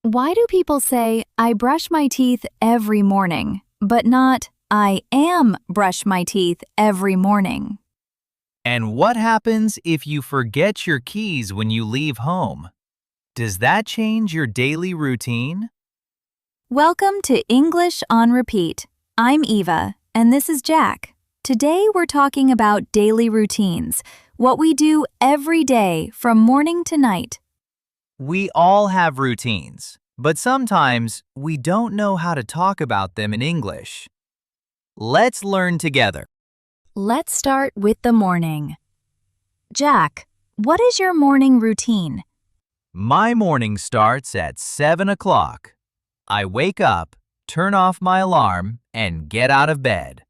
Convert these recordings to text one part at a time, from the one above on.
Why do people say, I brush my teeth every morning, but not, I am brush my teeth every morning? And what happens if you forget your keys when you leave home? Does that change your daily routine? Welcome to English on Repeat. I'm Eva, and this is Jack. Today we're talking about daily routines, what we do every day from morning to night. We all have routines, but sometimes we don't know how to talk about them in English. Let's learn together. Let's start with the morning. Jack, what is your morning routine? My morning starts at 7 o'clock. I wake up, turn off my alarm, and get out of bed.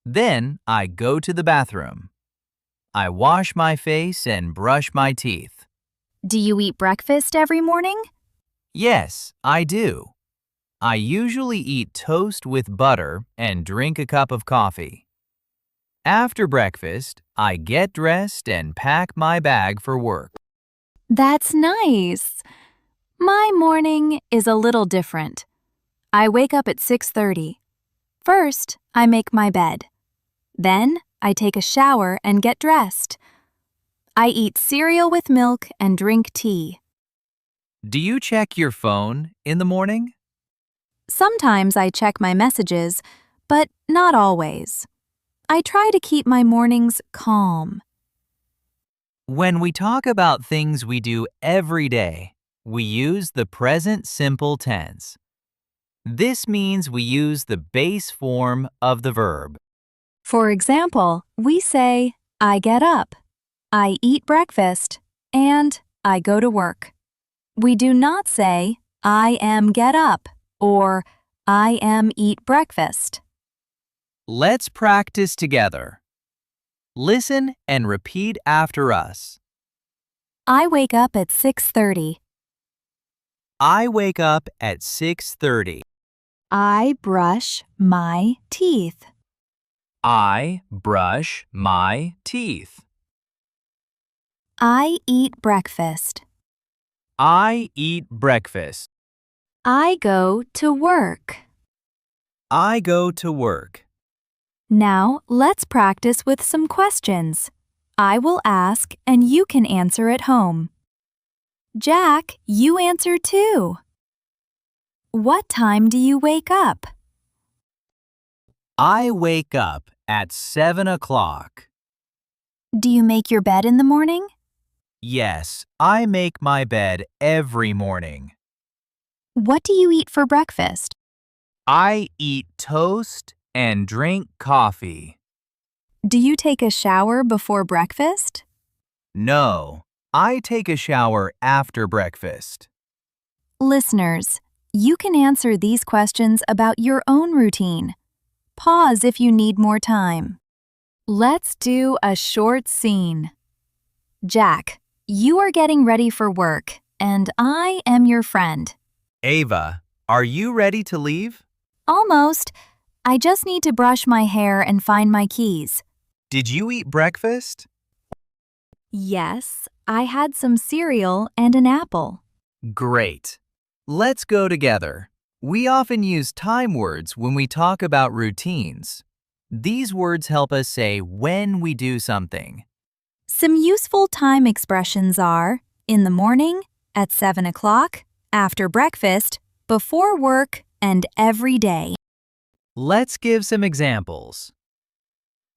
Then I go to the bathroom. I wash my face and brush my teeth. Do you eat breakfast every morning? Yes, I do. I usually eat toast with butter and drink a cup of coffee. After breakfast, I get dressed and pack my bag for work. That's nice. My morning is a little different. I wake up at 6:30. First, I make my bed. Then, I take a shower and get dressed. I eat cereal with milk and drink tea. Do you check your phone in the morning? Sometimes I check my messages, but not always. I try to keep my mornings calm. When we talk about things we do every day, we use the present simple tense. This means we use the base form of the verb. For example, we say, I get up, I eat breakfast, and I go to work. We do not say, I am get up or I am eat breakfast. Let's practice together. Listen and repeat after us. I wake up at 6:30. I wake up at 6:30. I brush my teeth. I brush my teeth. I eat breakfast. I eat breakfast. I go to work. I go to work. Now, let's practice with some questions. I will ask and you can answer at home. Jack, you answer too. What time do you wake up? I wake up at 7 o'clock. Do you make your bed in the morning? Yes, I make my bed every morning. What do you eat for breakfast? I eat toast and drink coffee. Do you take a shower before breakfast? No, I take a shower after breakfast. Listeners, you can answer these questions about your own routine. Pause if you need more time. Let's do a short scene. Jack, you are getting ready for work, and I am your friend. Ava, are you ready to leave? Almost. I just need to brush my hair and find my keys. Did you eat breakfast? Yes, I had some cereal and an apple. Great. Let's go together. We often use time words when we talk about routines. These words help us say when we do something. Some useful time expressions are in the morning, at 7 o'clock, after breakfast, before work, and every day. Let's give some examples.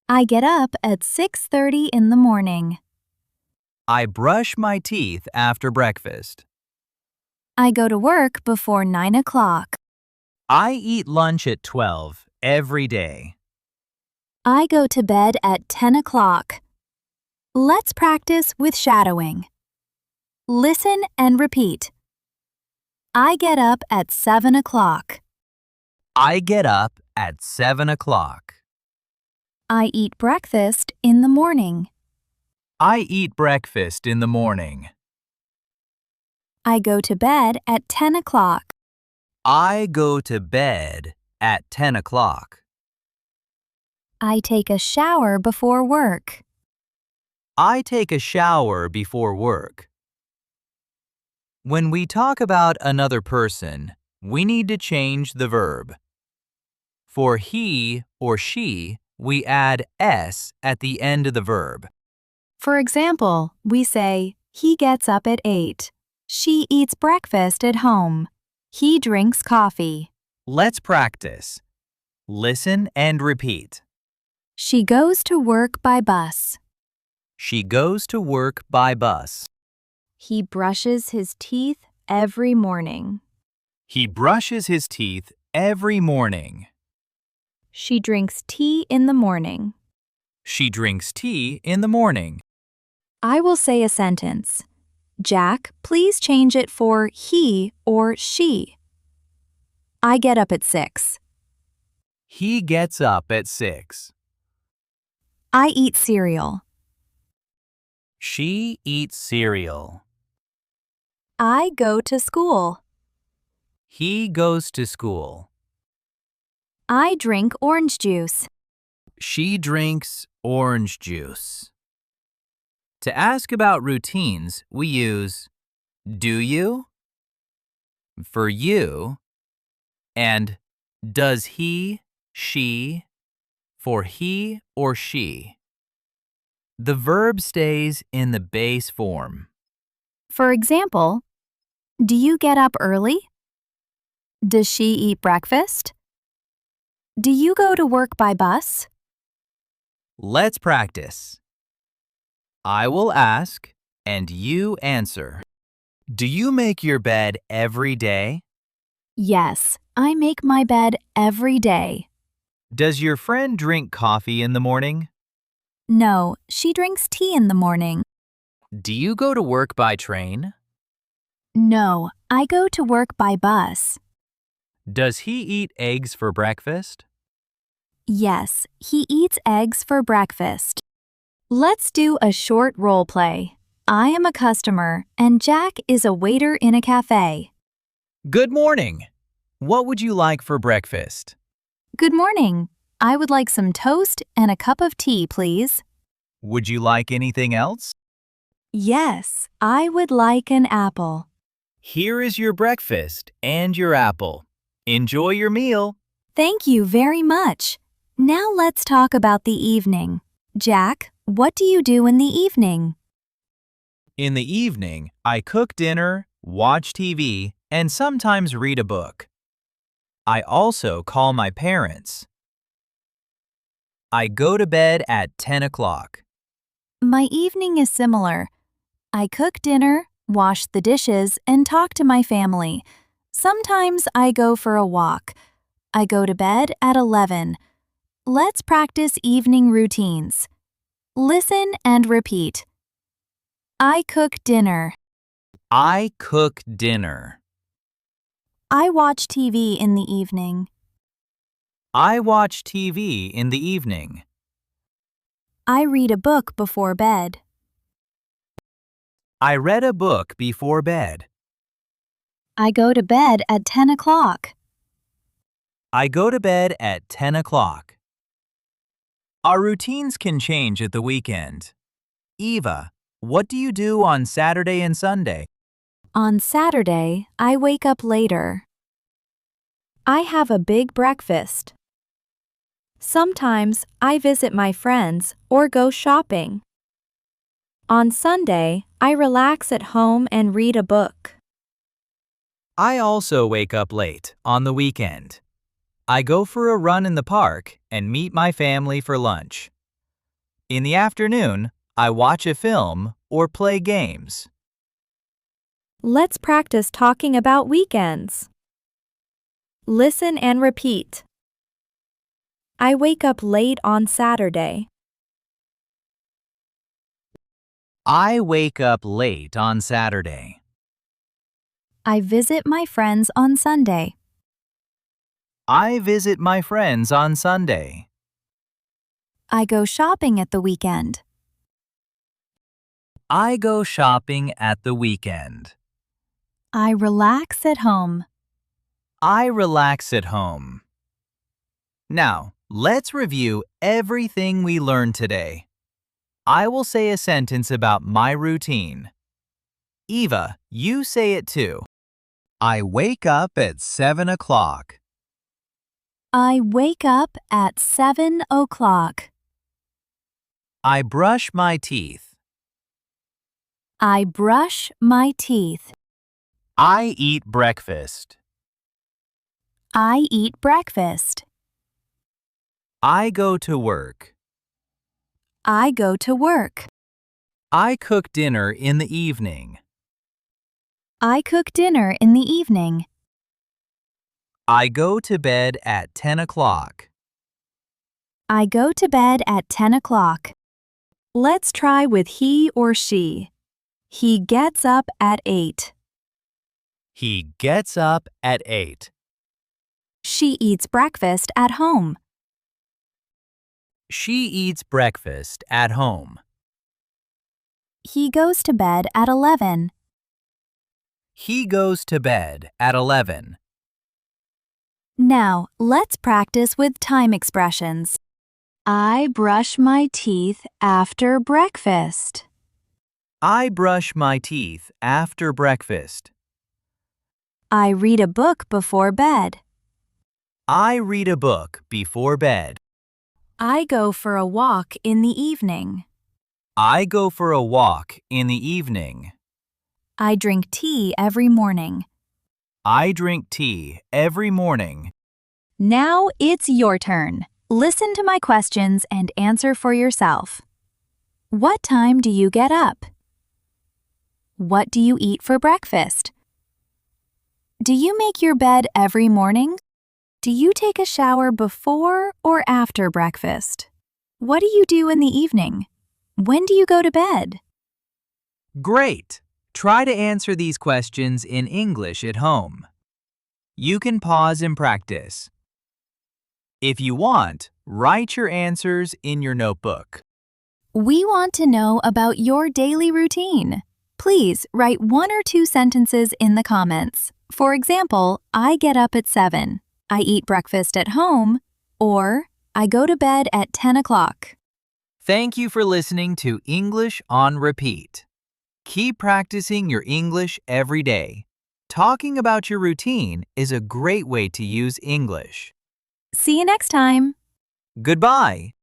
I get up at 6:30 in the morning. I brush my teeth after breakfast. I go to work before 9 o'clock. I eat lunch at 12 every day. I go to bed at 10 o'clock. Let's practice with shadowing. Listen and repeat. I get up at 7 o'clock. I get up at 7 o'clock. I eat breakfast in the morning. I eat breakfast in the morning. I go to bed at 10 o'clock. I go to bed at 10 o'clock. I take a shower before work. I take a shower before work. When we talk about another person, we need to change the verb. For he or she, we add s at the end of the verb. For example, we say, he gets up at 8. She eats breakfast at home. He drinks coffee. Let's practice. Listen and repeat. She goes to work by bus. She goes to work by bus. He brushes his teeth every morning. He brushes his teeth every morning. She drinks tea in the morning. She drinks tea in the morning. I will say a sentence. Jack, please change it for he or she. I get up at 6. He gets up at 6. I eat cereal. She eats cereal. I go to school. He goes to school. I drink orange juice. She drinks orange juice. To ask about routines, we use do you, for you, and does he, she, for he or she. The verb stays in the base form. For example, do you get up early? Does she eat breakfast? Do you go to work by bus? Let's practice. I will ask, and you answer. Do you make your bed every day? Yes, I make my bed every day. Does your friend drink coffee in the morning? No, she drinks tea in the morning. Do you go to work by train? No, I go to work by bus. Does he eat eggs for breakfast? Yes, he eats eggs for breakfast. Let's do a short role play. I am a customer, and Jack is a waiter in a cafe. Good morning. What would you like for breakfast? Good morning. I would like some toast and a cup of tea, please. Would you like anything else? Yes, I would like an apple. Here is your breakfast and your apple. Enjoy your meal. Thank you very much. Now let's talk about the evening. Jack, what do you do in the evening? In the evening, I cook dinner, watch TV, and sometimes read a book. I also call my parents. I go to bed at 10 o'clock. My evening is similar. I cook dinner, wash the dishes, and talk to my family. Sometimes I go for a walk. I go to bed at 11. Let's practice evening routines. Listen and repeat. I cook dinner. I cook dinner. I watch TV in the evening. I watch TV in the evening. I read a book before bed. I read a book before bed. I go to bed at 10 o'clock. I go to bed at 10 o'clock. Our routines can change at the weekend. Eva, what do you do on Saturday and Sunday? On Saturday, I wake up later. I have a big breakfast. Sometimes I visit my friends or go shopping. On Sunday, I relax at home and read a book. I also wake up late on the weekend. I go for a run in the park and meet my family for lunch. In the afternoon, I watch a film or play games. Let's practice talking about weekends. Listen and repeat. I wake up late on Saturday. I wake up late on Saturday. I visit my friends on Sunday. I visit my friends on Sunday. I go shopping at the weekend. I go shopping at the weekend. I relax at home. I relax at home. Now, let's review everything we learned today. I will say a sentence about my routine. Eva, you say it too. I wake up at 7 o'clock. I wake up at 7 o'clock. I brush my teeth. I brush my teeth. I eat breakfast. I eat breakfast. I go to work. I go to work. I cook dinner in the evening. I cook dinner in the evening. I go to bed at 10 o'clock. I go to bed at 10 o'clock. Let's try with he or she. He gets up at 8. He gets up at 8. She eats breakfast at home. She eats breakfast at home. He goes to bed at 11. He goes to bed at 11. Now, let's practice with time expressions. I brush my teeth after breakfast. I brush my teeth after breakfast. I read a book before bed. I read a book before bed. I go for a walk in the evening. I go for a walk in the evening. I drink tea every morning. I drink tea every morning. Now it's your turn. Listen to my questions and answer for yourself. What time do you get up? What do you eat for breakfast? Do you make your bed every morning? Do you take a shower before or after breakfast? What do you do in the evening? When do you go to bed? Great! Try to answer these questions in English at home. You can pause and practice. If you want, write your answers in your notebook. We want to know about your daily routine. Please write 1 or 2 sentences in the comments. For example, I get up at 7. I eat breakfast at home, or I go to bed at 10 o'clock. Thank you for listening to English on Repeat. Keep practicing your English every day. Talking about your routine is a great way to use English. See you next time. Goodbye.